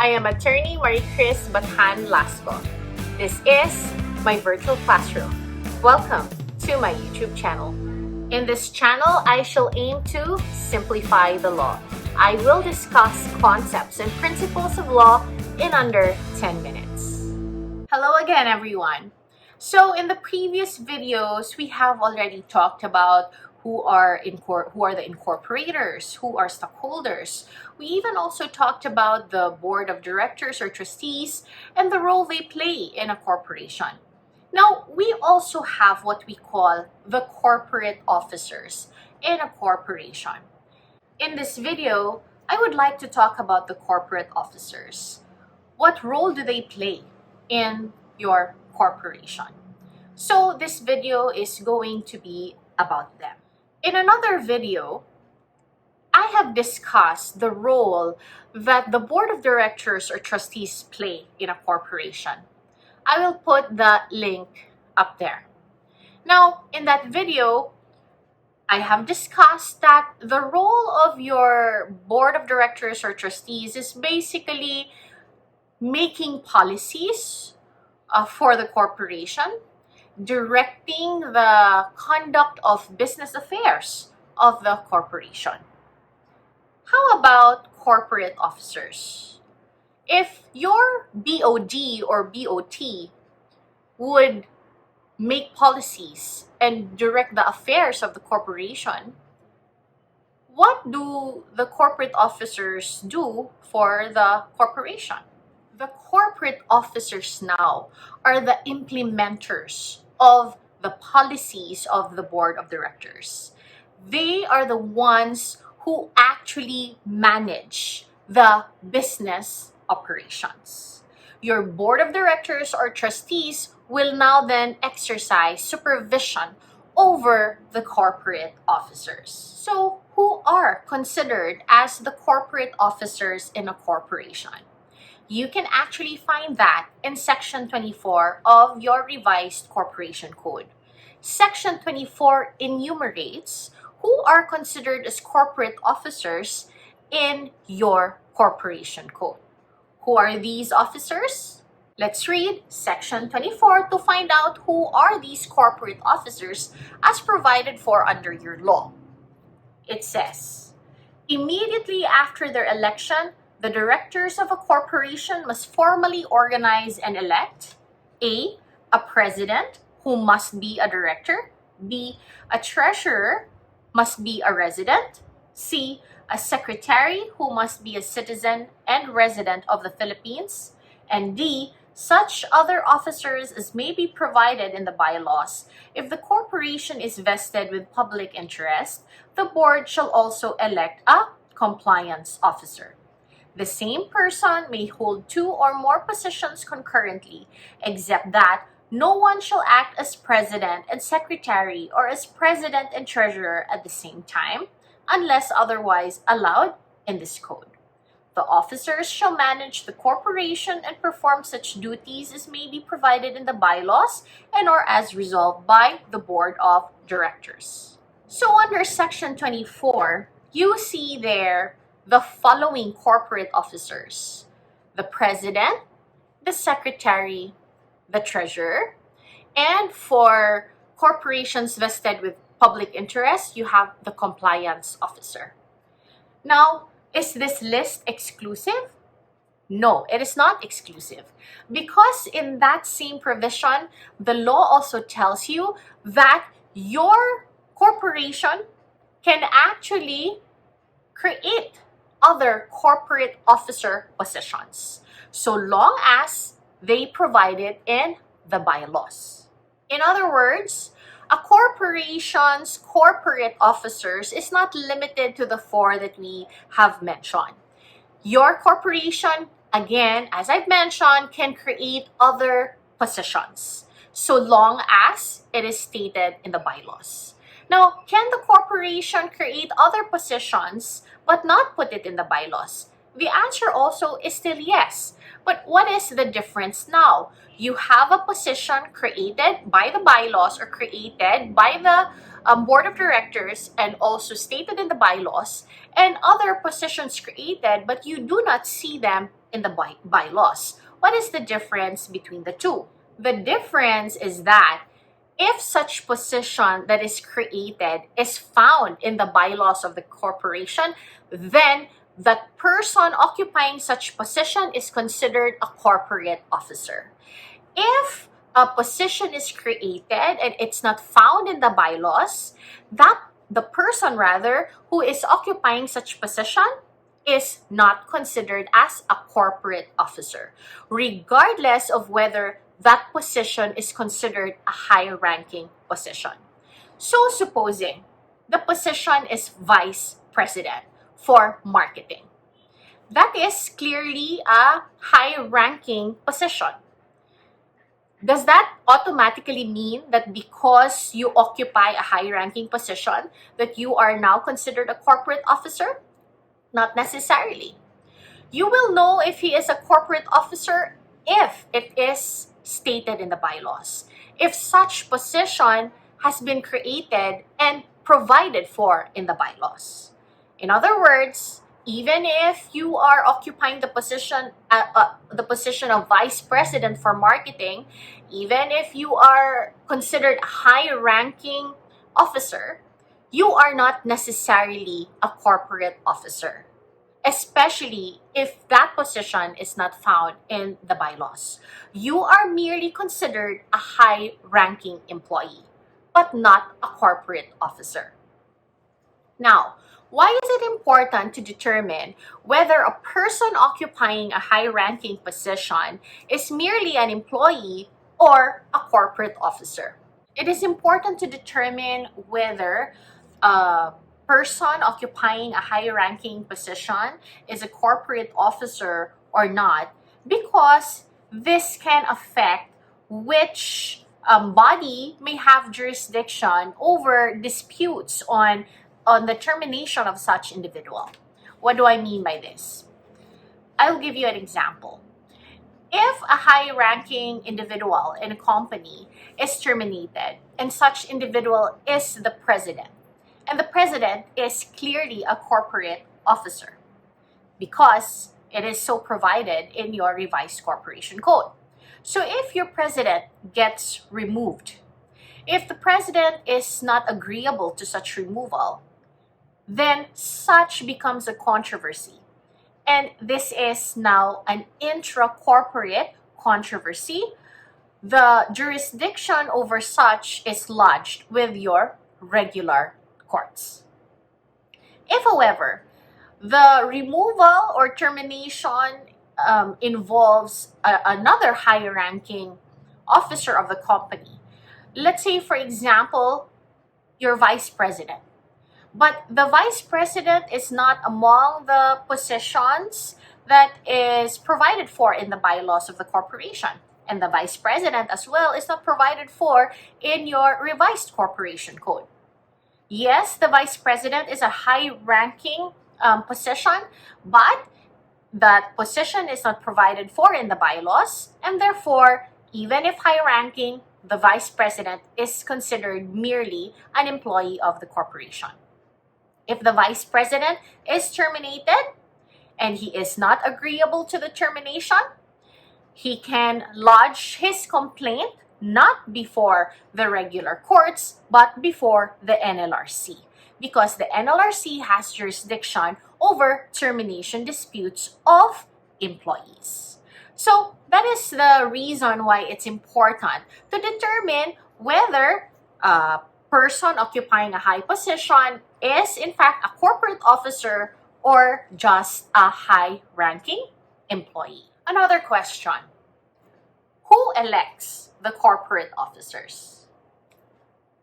am attorney Marie-Chris Bathan-Lasco. This is my virtual classroom. Welcome to my YouTube channel. In this channel, I shall aim to simplify the law. I will discuss concepts and principles of law in under 10 minutes. Hello again, everyone. So in the previous videos, we have already talked about who are the incorporators, who are stockholders. We even also talked about the board of directors or trustees and the role they play in a corporation. Now, we also have what we call the corporate officers in a corporation. In this video, I would like to talk about the corporate officers. What role do they play in your corporation? So this video is going to be about them. In another video, I have discussed the role that the board of directors or trustees play in a corporation. I will put the link up there. Now, in that video, I have discussed that the role of your board of directors or trustees is basically making policies for the corporation, directing the conduct of business affairs of the corporation. How about corporate officers? If your BOD or BOT would make policies and direct the affairs of the corporation, what do the corporate officers do for the corporation? The corporate officers now are the implementers of the policies of the board of directors. They are the ones who actually manage the business operations. Your board of directors or trustees will now then exercise supervision over the corporate officers. So, who are considered as the corporate officers in a corporation? You can actually find that in Section 24 of your revised corporation code. Section 24 enumerates who are considered as corporate officers in your corporation code. Who are these officers? Let's read Section 24 to find out who are these corporate officers as provided for under your law. It says, immediately after their election, the directors of a corporation must formally organize and elect A president who must be a director, B, a treasurer must be a resident, C, a secretary who must be a citizen and resident of the Philippines, and D, such other officers as may be provided in the bylaws. If the corporation is vested with public interest, the board shall also elect a compliance officer. The same person may hold two or more positions concurrently, except that no one shall act as president and secretary or as president and treasurer at the same time, unless otherwise allowed in this code. The officers shall manage the corporation and perform such duties as may be provided in the bylaws and or as resolved by the board of directors. So under Section 24, you see there the following corporate officers: the president, the secretary, the treasurer, and for corporations vested with public interest, you have the compliance officer. Now, is this list exclusive? No, it is not exclusive, because in that same provision, the law also tells you that your corporation can actually create other corporate officer positions, so long as they provide it in the bylaws. In other words, a corporation's corporate officers is not limited to the four that we have mentioned. Your corporation, again, as I've mentioned, can create other positions, so long as it is stated in the bylaws. Now, can the corporation create other positions but not put it in the bylaws? The answer also is still yes. But what is the difference now? You have a position created by the bylaws or created by the board of directors and also stated in the bylaws, and other positions created but you do not see them in the bylaws. What is the difference between the two? The difference is that if such position that is created is found in the bylaws of the corporation, then the person occupying such position is considered a corporate officer. If a position is created and it's not found in the bylaws, that the person rather who is occupying such position is not considered as a corporate officer, regardless of whether that position is considered a high-ranking position. So supposing the position is vice president for marketing. That is clearly a high-ranking position. Does that automatically mean that because you occupy a high-ranking position that you are now considered a corporate officer? Not necessarily. You will know if he is a corporate officer if it is stated in the bylaws. If such position has been created and provided for in the bylaws. In other words, even if you are occupying the position of vice president for marketing, even if you are considered a high-ranking officer, you are not necessarily a corporate officer, especially if that position is not found in the bylaws. You are merely considered a high-ranking employee, but not a corporate officer. Now, why is it important to determine whether a person occupying a high-ranking position is merely an employee or a corporate officer? It is important to determine whether a person occupying a high-ranking position is a corporate officer or not, because this can affect which body may have jurisdiction over disputes on the termination of such individual. What do I mean by this? I'll give you an example. If a high-ranking individual in a company is terminated and such individual is the president, and the president is clearly a corporate officer because it is so provided in your revised corporation code. So if your president gets removed, if the president is not agreeable to such removal, then such becomes a controversy. And this is now an intra-corporate controversy. The jurisdiction over such is lodged with your regular courts. If, however, the removal or termination involves another high-ranking officer of the company, let's say, for example, your vice president, but the vice president is not among the positions that is provided for in the bylaws of the corporation. And the vice president as well is not provided for in your revised corporation code. Yes, the vice president is a high-ranking position, but that position is not provided for in the bylaws, and therefore, even if high-ranking, the vice president is considered merely an employee of the corporation. If the vice president is terminated and he is not agreeable to the termination, he can lodge his complaint not before the regular courts, but before the NLRC, because the NLRC has jurisdiction over termination disputes of employees. So that is the reason why it's important to determine whether a person occupying a high position is in fact a corporate officer or just a high-ranking employee. Another question: who elects the corporate officers?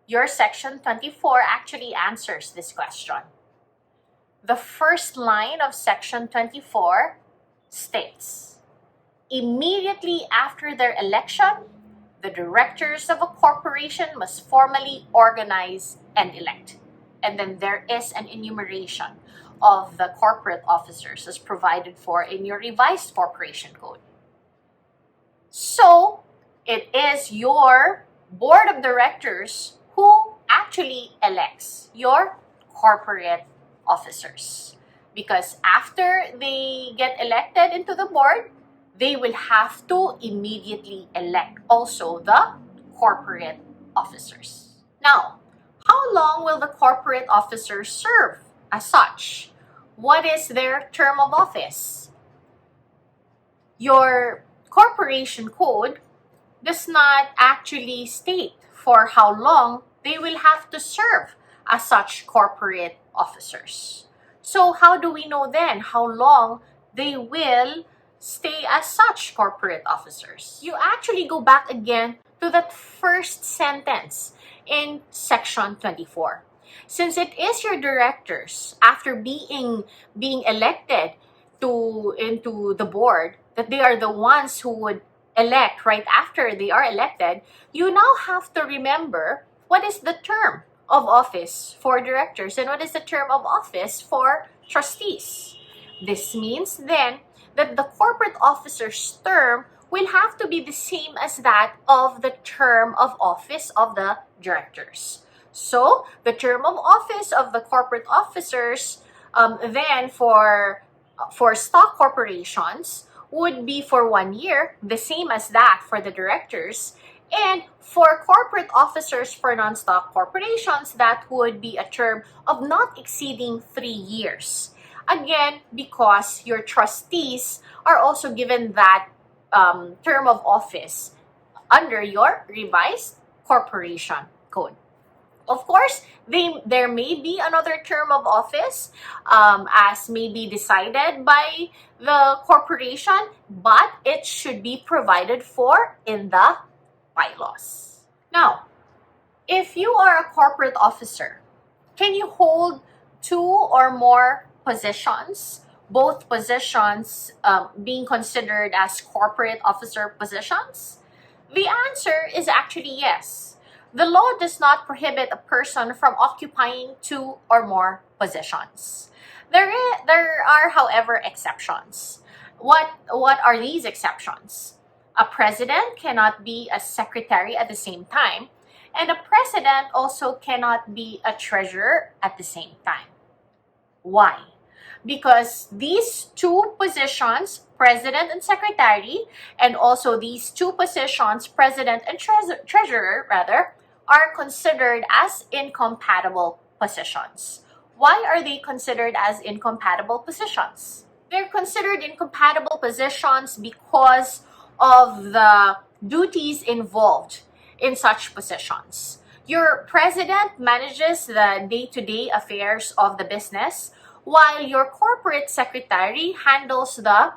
Your Section 24 actually answers this question. The first line of Section 24 states, immediately after their election, the directors of a corporation must formally organize and elect. And then there is an enumeration of the corporate officers as provided for in your revised corporation code. So it is your board of directors who actually elects your corporate officers. because after they get elected into the board, they will have to immediately elect also the corporate officers. Now, how long will the corporate officers serve as such? What is their term of office? Your corporation code does not actually state for how long they will have to serve as such corporate officers. So how do we know then how long they will stay as such corporate officers? You actually go back again to that first sentence in Section 24. Since it is your directors, after being elected into the board, that they are the ones who would elect right after they are elected, you now have to remember what is the term of office for directors and what is the term of office for trustees. This means then that the corporate officer's term will have to be the same as that of the term of office of the directors. So the term of office of the corporate officers then for stock corporations would be for 1 year, the same as that for the directors. And for corporate officers for non-stock corporations, that would be a term of not exceeding 3 years. Again, because your trustees are also given that term of office under your revised corporation code. Of course, there may be another term of office as may be decided by the corporation, but it should be provided for in the bylaws. Now, if you are a corporate officer, can you hold 2 or more positions, both positions being considered as corporate officer positions? The answer is actually yes. The law does not prohibit a person from occupying 2 or more positions. There are, however, exceptions. What are these exceptions? A president cannot be a secretary at the same time, and a president also cannot be a treasurer at the same time. Why? Because these 2 positions, president and secretary, and also these 2 positions, president and treasurer, are considered as incompatible positions. Why are they considered as incompatible positions? They're considered incompatible positions because of the duties involved in such positions. Your president manages the day-to-day affairs of the business, while your corporate secretary handles the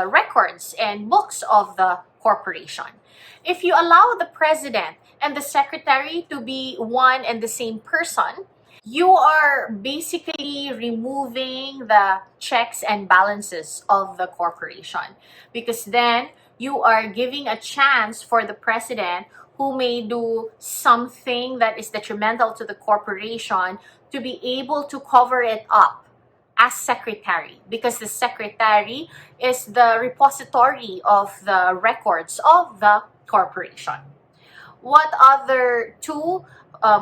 records and books of the corporation. If you allow the president and the secretary to be one and the same person, you are basically removing the checks and balances of the corporation, because then you are giving a chance for the president, who may do something that is detrimental to the corporation, to be able to cover it up as secretary, because the secretary is the repository of the records of the corporation. What other 2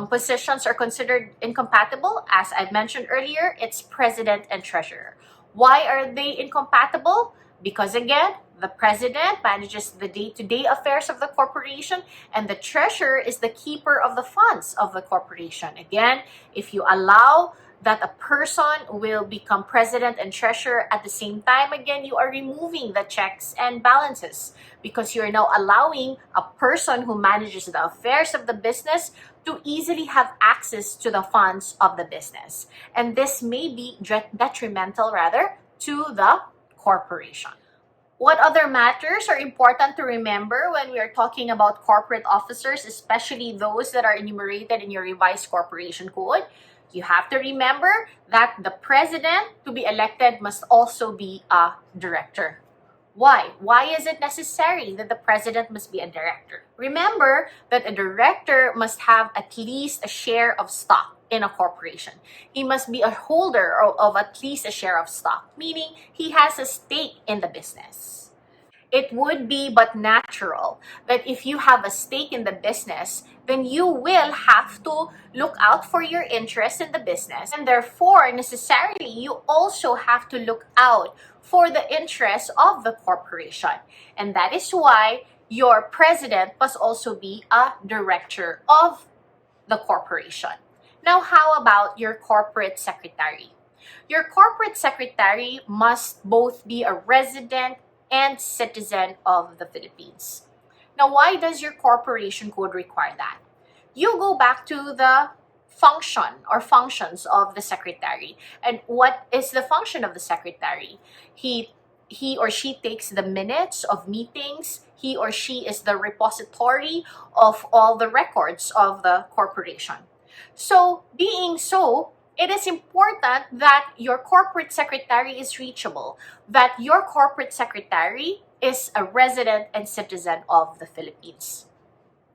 positions are considered incompatible? As I mentioned earlier, it's president and treasurer. Why are they incompatible? Because again, the president manages the day-to-day affairs of the corporation, and the treasurer is the keeper of the funds of the corporation. Again, if you allow that a person will become president and treasurer at the same time, again, you are removing the checks and balances, because you're now allowing a person who manages the affairs of the business to easily have access to the funds of the business. And this may be detrimental, to the corporation. What other matters are important to remember when we are talking about corporate officers, especially those that are enumerated in your revised corporation code? You have to remember that the president to be elected must also be a director. Why? Why is it necessary that the president must be a director? Remember that a director must have at least a share of stock in a corporation. He must be a holder of at least a share of stock, meaning he has a stake in the business. it would be but natural that if you have a stake in the business, then you will have to look out for your interest in the business. And therefore, necessarily, you also have to look out for the interest of the corporation. And that is why your president must also be a director of the corporation. Now, how about your corporate secretary? Your corporate secretary must both be a resident and citizen of the Philippines. Now, why does your corporation code require that? You go back to the function or functions of the secretary. And what is the function of the secretary? He or she takes the minutes of meetings. He or she is the repository of all the records of the corporation. So, being so, it is important that your corporate secretary is reachable, that your corporate secretary is a resident and citizen of the Philippines.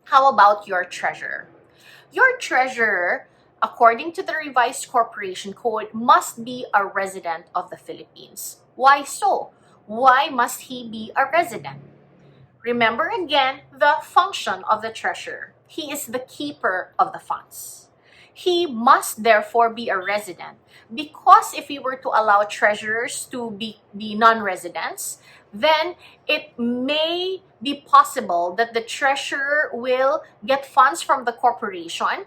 How about your treasurer? Your treasurer, according to the revised corporation code, must be a resident of the Philippines. Why so? Why must he be a resident? Remember again the function of the treasurer. He is the keeper of the funds. He must therefore be a resident, because if we were to allow treasurers to be non-residents, then it may be possible that the treasurer will get funds from the corporation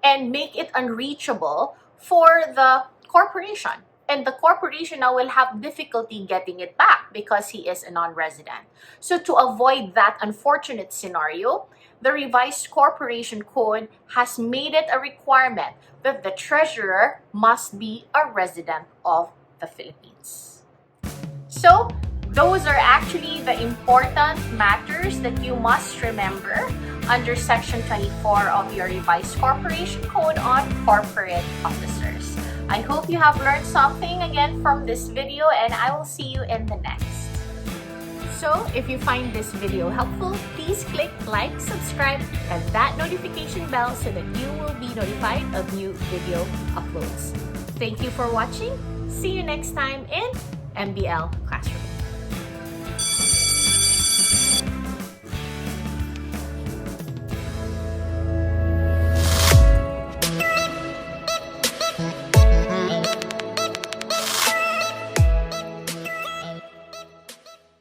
and make it unreachable for the corporation. And the corporation now will have difficulty getting it back because he is a non-resident. So to avoid that unfortunate scenario, the revised corporation code has made it a requirement that the treasurer must be a resident of the Philippines. So those are actually the important matters that you must remember under Section 24 of your revised corporation code on corporate officers. I hope you have learned something again from this video, and I will see you in the next. So, if you find this video helpful, please click like, subscribe, and that notification bell so that you will be notified of new video uploads. Thank you for watching. See you next time in MBL Classroom.